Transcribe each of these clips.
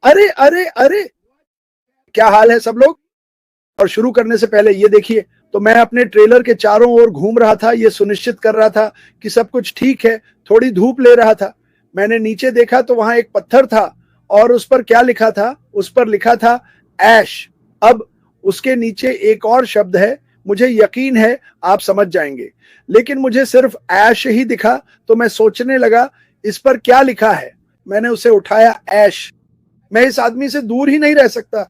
अरे अरे अरे, क्या हाल है सब लोग। और शुरू करने से पहले ये देखिए, तो मैं अपने ट्रेलर के चारों ओर घूम रहा था, ये सुनिश्चित कर रहा था कि सब कुछ ठीक है। थोड़ी धूप ले रहा था। मैंने नीचे देखा तो वहां एक पत्थर था और उस पर क्या लिखा था, उस पर लिखा था ऐश। अब उसके नीचे एक और शब्द है, मुझे यकीन है आप समझ जाएंगे, लेकिन मुझे सिर्फ ऐश ही दिखा तो मैं सोचने लगा इस पर क्या लिखा है। मैंने उसे उठाया, ऐश। मैं इस आदमी से दूर ही नहीं रह सकता।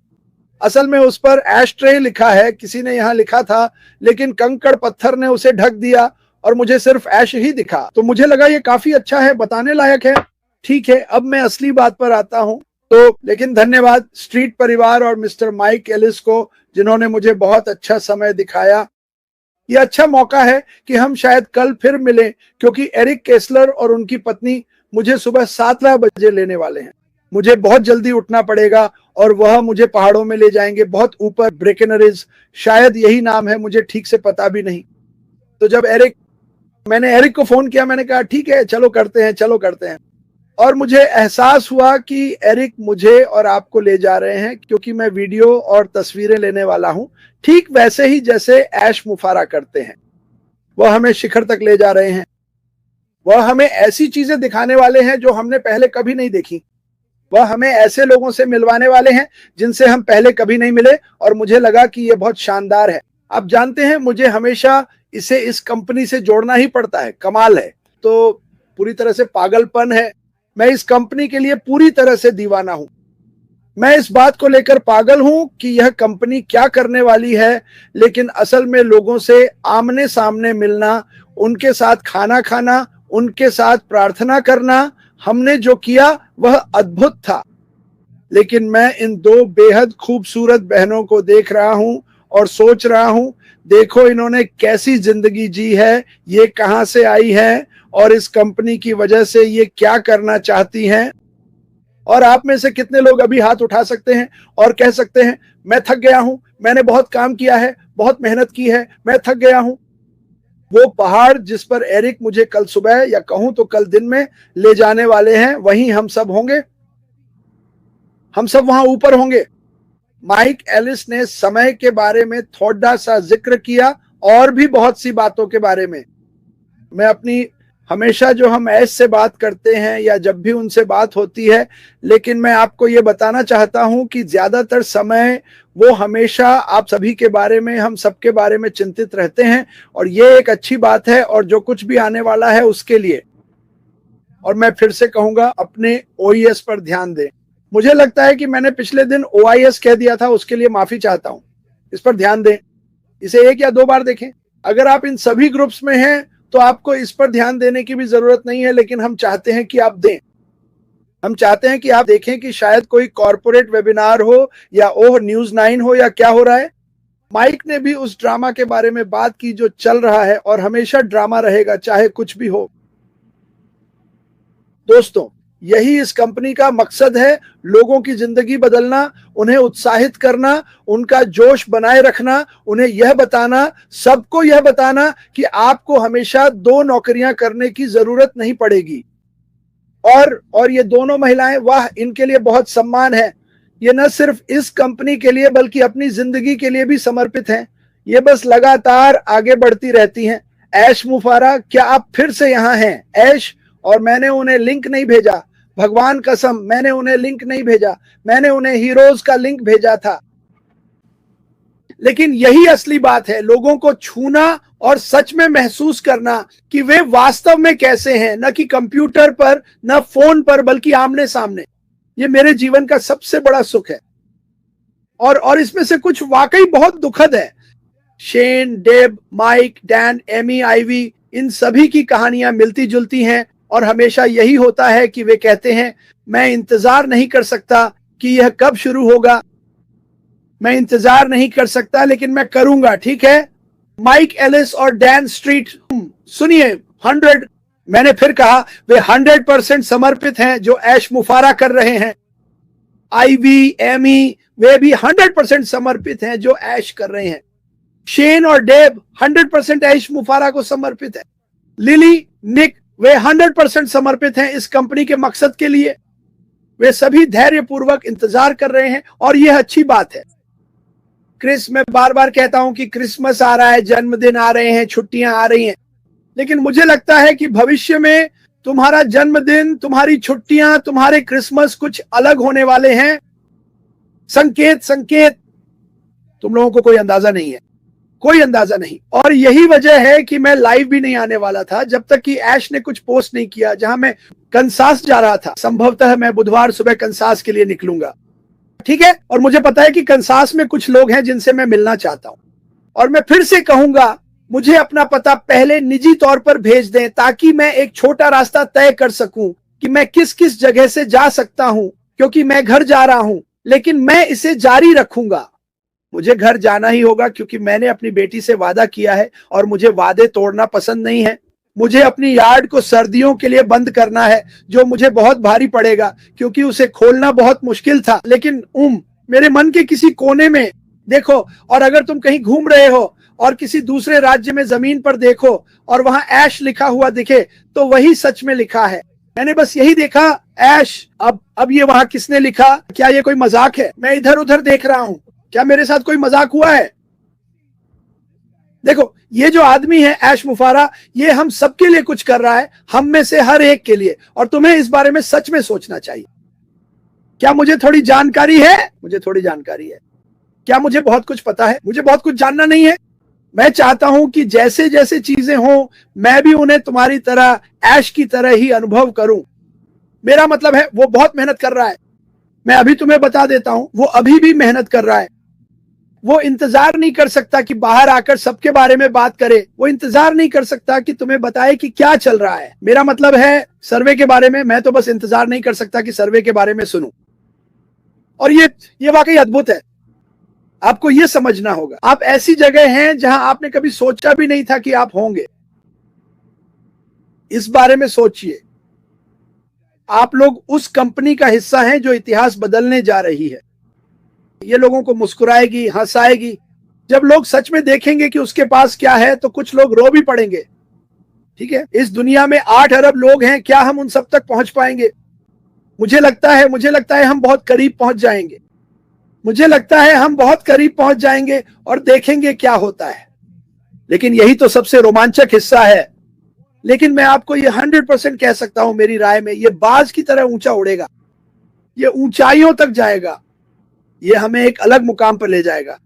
असल में उस पर ऐश ट्रे लिखा है, किसी ने यहाँ लिखा था, लेकिन कंकड़ पत्थर ने उसे ढक दिया और मुझे सिर्फ ऐश ही दिखा। तो मुझे लगा ये काफी अच्छा है, बताने लायक है। ठीक है, अब मैं असली बात पर आता हूं। तो लेकिन धन्यवाद स्ट्रीट परिवार और मिस्टर माइक एलिस को, जिन्होंने मुझे बहुत अच्छा समय दिखाया। ये अच्छा मौका है कि हम शायद कल फिर मिलें, क्योंकि एरिक केसलर और उनकी पत्नी मुझे सुबह 7 बजे लेने वाले हैं। मुझे बहुत जल्दी उठना पड़ेगा और वह मुझे पहाड़ों में ले जाएंगे, बहुत ऊपर, ब्रेकेनरिज, शायद यही नाम है, मुझे ठीक से पता भी नहीं। तो जब मैंने एरिक को फोन किया, मैंने कहा ठीक है चलो करते हैं, चलो करते हैं। और मुझे एहसास हुआ कि एरिक मुझे और आपको ले जा रहे हैं, क्योंकि मैं वीडियो और तस्वीरें लेने वाला हूं, ठीक वैसे ही जैसे ऐश मुफारा करते हैं। वह हमें शिखर तक ले जा रहे हैं। वह हमें ऐसी चीजें दिखाने वाले हैं जो हमने पहले कभी नहीं देखी। वह हमें ऐसे लोगों से मिलवाने वाले हैं जिनसे हम पहले कभी नहीं मिले, और मुझे लगा कि यह बहुत शानदार है। आप जानते हैं, मुझे हमेशा इसे इस कंपनी से जोड़ना ही पड़ता है। कमाल है, तो पूरी तरह से पागलपन है। मैं इस कंपनी के लिए पूरी तरह से दीवाना हूं। मैं इस बात को लेकर पागल हूं कि यह कंपनी क्या करने वाली है, लेकिन असल में लोगों से आमने सामने मिलना, उनके साथ खाना खाना, उनके साथ प्रार्थना करना, हमने जो किया वह अद्भुत था। लेकिन मैं इन दो बेहद खूबसूरत बहनों को देख रहा हूं और सोच रहा हूं, देखो इन्होंने कैसी जिंदगी जी है, ये कहां से आई है और इस कंपनी की वजह से ये क्या करना चाहती हैं। और आप में से कितने लोग अभी हाथ उठा सकते हैं और कह सकते हैं मैं थक गया हूं, मैंने बहुत काम किया है, बहुत मेहनत की है, मैं थक गया हूं। वो पहाड़ जिस पर एरिक मुझे कल सुबह या कहूं तो कल दिन में ले जाने वाले हैं, वहीं हम सब होंगे। हम सब वहां ऊपर होंगे। माइक एलिस ने समय के बारे में थोड़ा सा जिक्र किया और भी बहुत सी बातों के बारे में। मैं अपनी हमेशा जो हम ऐश से बात करते हैं या जब भी उनसे बात होती है, लेकिन मैं आपको ये बताना चाहता हूं कि ज्यादातर समय वो हमेशा आप सभी के बारे में, हम सबके बारे में चिंतित रहते हैं, और ये एक अच्छी बात है, और जो कुछ भी आने वाला है उसके लिए। और मैं फिर से कहूंगा, अपने ओईएस पर ध्यान दें। मुझे लगता है कि मैंने पिछले दिन ओआईएस कह दिया था, उसके लिए माफी चाहता हूं। इस पर ध्यान दें, इसे 1 या 2 बार देखें। अगर आप इन सभी ग्रुप्स में हैं तो आपको इस पर ध्यान देने की भी जरूरत नहीं है, लेकिन हम चाहते हैं कि आप दें। हम चाहते हैं कि आप देखें कि शायद कोई कॉर्पोरेट वेबिनार हो या ओह न्यूज 9 हो या क्या हो रहा है। माइक ने भी उस ड्रामा के बारे में बात की जो चल रहा है, और हमेशा ड्रामा रहेगा चाहे कुछ भी हो। दोस्तों, यही इस कंपनी का मकसद है, लोगों की जिंदगी बदलना, उन्हें उत्साहित करना, उनका जोश बनाए रखना, उन्हें यह बताना, सबको यह बताना कि आपको हमेशा 2 नौकरियां करने की जरूरत नहीं पड़ेगी। और ये दोनों महिलाएं, वाह, इनके लिए बहुत सम्मान है। ये न सिर्फ इस कंपनी के लिए बल्कि अपनी जिंदगी के लिए भी समर्पित हैं। ये बस लगातार आगे बढ़ती रहती हैं। ऐश मुफारा, क्या आप फिर से यहाँ हैं? ऐश, और मैंने उन्हें लिंक नहीं भेजा, भगवान कसम, मैंने उन्हें लिंक नहीं भेजा। मैंने उन्हें हीरोज का लिंक भेजा था। लेकिन यही असली बात है, लोगों को छूना और सच में महसूस करना कि वे वास्तव में कैसे हैं, न कि कंप्यूटर पर, न फोन पर, बल्कि आमने सामने। ये मेरे जीवन का सबसे बड़ा सुख है। और इसमें से कुछ वाकई बहुत दुखद है। Shane, Deb, Mike, Dan, Amy, Ivy, इन सभी की कहानियां मिलती जुलती हैं, और हमेशा यही होता है कि वे कहते हैं मैं इंतजार नहीं कर सकता कि यह कब शुरू होगा। मैं इंतजार नहीं कर सकता, लेकिन मैं करूंगा, ठीक है। माइक एलिस और डैन स्ट्रीट, सुनिए, 100, मैंने फिर कहा, वे 100% समर्पित हैं जो ऐश मुफारा कर रहे हैं। आईवी, एमी, वे भी 100% समर्पित हैं जो ऐश कर रहे हैं। शेन और डेब 100% ऐश मुफारा को समर्पित है। लिली, निक, वे 100% समर्पित हैं इस कंपनी के मकसद के लिए। वे सभी धैर्यपूर्वक इंतजार कर रहे हैं और यह अच्छी बात है। मैं बार बार कहता हूं कि क्रिसमस आ रहा है, जन्मदिन आ रहे हैं, छुट्टियां आ रही हैं, लेकिन मुझे लगता है कि भविष्य में तुम्हारा जन्मदिन, तुम्हारी छुट्टियां, तुम्हारे क्रिसमस कुछ अलग होने वाले हैं। संकेत तुम लोगों को कोई अंदाजा नहीं है, कोई अंदाजा नहीं। और यही वजह है कि मैं लाइव भी नहीं आने वाला था जब तक कि ऐश ने कुछ पोस्ट नहीं किया। जहां मैं कंसास जा रहा था, संभवतः मैं बुधवार सुबह कंसास के लिए निकलूंगा, ठीक है। और मुझे पता है कि कंसास में कुछ लोग हैं जिनसे मैं मिलना चाहता हूं, और मैं फिर से कहूंगा, मुझे अपना पता पहले निजी तौर पर भेज दें ताकि मैं एक छोटा रास्ता तय कर सकूं कि मैं किस किस जगह से जा सकता हूं, क्योंकि मैं घर जा रहा हूं, लेकिन मैं इसे जारी रखूंगा। मुझे घर जाना ही होगा क्योंकि मैंने अपनी बेटी से वादा किया है और मुझे वादे तोड़ना पसंद नहीं है। मुझे अपनी यार्ड को सर्दियों के लिए बंद करना है, जो मुझे बहुत भारी पड़ेगा क्योंकि उसे खोलना बहुत मुश्किल था। लेकिन मेरे मन के किसी कोने में देखो, और अगर तुम कहीं घूम रहे हो और किसी दूसरे राज्य में जमीन पर देखो और वहां ऐश लिखा हुआ दिखे, तो वही सच में लिखा है। मैंने बस यही देखा, ऐश। अब ये वहां किसने लिखा? क्या ये कोई मजाक है? मैं इधर उधर देख रहा हूं, क्या मेरे साथ कोई मजाक हुआ है? देखो, ये जो आदमी है ऐश मुफारा, ये हम सबके लिए कुछ कर रहा है, हम में से हर एक के लिए। और तुम्हें इस बारे में सच में सोचना चाहिए। क्या मुझे थोड़ी जानकारी है? मुझे थोड़ी जानकारी है। क्या मुझे बहुत कुछ पता है? मुझे बहुत कुछ जानना नहीं है। मैं चाहता हूं कि जैसे जैसे चीजें हों, मैं भी उन्हें तुम्हारी तरह, ऐश की तरह ही अनुभव करूं। मेरा मतलब है, वो बहुत मेहनत कर रहा है। मैं अभी तुम्हें बता देता हूं, वो अभी भी मेहनत कर रहा है। वो इंतजार नहीं कर सकता कि बाहर आकर सबके बारे में बात करे। वो इंतजार नहीं कर सकता कि तुम्हें बताए कि क्या चल रहा है। मेरा मतलब है सर्वे के बारे में। मैं तो बस इंतजार नहीं कर सकता कि सर्वे के बारे में सुनूं। और ये वाकई अद्भुत है। आपको ये समझना होगा, आप ऐसी जगह हैं जहां आपने कभी सोचा भी नहीं था कि आप होंगे। इस बारे में सोचिए। आप लोग उस कंपनी का हिस्सा हैं जो इतिहास बदलने जा रही है। ये लोगों को मुस्कुराएगी, हंसाएगी। जब लोग सच में देखेंगे कि उसके पास क्या है, तो कुछ लोग रो भी पड़ेंगे, ठीक है। इस दुनिया में 8 अरब लोग हैं, क्या हम उन सब तक पहुंच पाएंगे? मुझे लगता है हम बहुत करीब पहुंच जाएंगे। मुझे लगता है हम बहुत करीब पहुंच जाएंगे और देखेंगे क्या होता है। लेकिन यही तो सबसे रोमांचक हिस्सा है। लेकिन मैं आपको ये 100% कह सकता हूं, मेरी राय में, ये बाज की तरह ऊंचा उड़ेगा। ये ऊंचाइयों तक जाएगा। ये हमें एक अलग मुकाम पर ले जाएगा।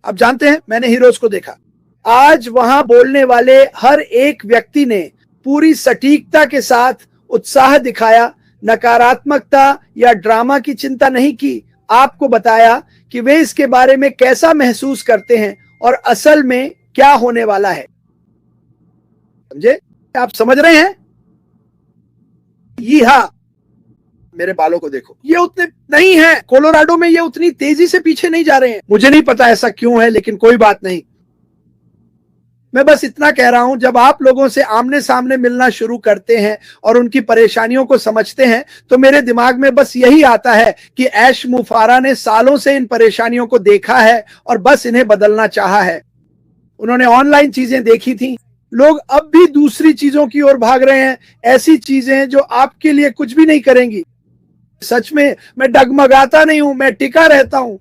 आप जानते हैं, मैंने हीरोज को देखा। आज वहां बोलने वाले हर एक व्यक्ति ने पूरी सटीकता के साथ उत्साह दिखाया, नकारात्मकता या ड्रामा की चिंता नहीं की। आपको बताया कि वे इसके बारे में कैसा महसूस करते हैं और असल में क्या होने वाला है। समझे? आप समझ रहे हैं? ये हाँ, मेरे बालों को देखो, ये उतने नहीं है। कोलोराडो में ये उतनी तेजी से पीछे नहीं जा रहे हैं। मुझे नहीं पता ऐसा क्यों है, लेकिन कोई बात नहीं। मैं बस इतना कह रहा हूं, जब आप लोगों से आमने सामने मिलना शुरू करते हैं और उनकी परेशानियों को समझते हैं, तो मेरे दिमाग में बस यही आता है कि ऐश मुफारा ने सालों से इन परेशानियों को देखा है और बस इन्हें बदलना चाहा है। उन्होंने ऑनलाइन चीजें देखी थी। लोग अब भी दूसरी चीजों की ओर भाग रहे हैं, ऐसी चीजें जो आपके लिए कुछ भी नहीं करेंगी। सच में मैं डगमगाता नहीं हूं, मैं टिका रहता हूं।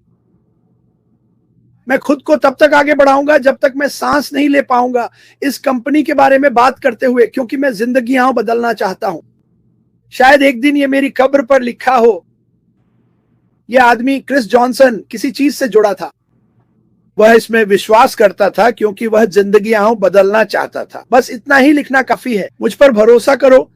मैं खुद को तब तक आगे बढ़ाऊंगा जब तक मैं सांस नहीं ले पाऊंगा इस कंपनी के बारे में बात करते हुए, क्योंकि मैं जिंदगियां बदलना चाहता हूं। शायद एक दिन ये मेरी कब्र पर लिखा हो। यह आदमी क्रिस जॉनसन किसी चीज से जुड़ा था। वह इसमें विश्वास करता था क्योंकि वह जिंदगियां बदलना चाहता था। बस इतना ही लिखना काफी है। मुझ पर भरोसा करो,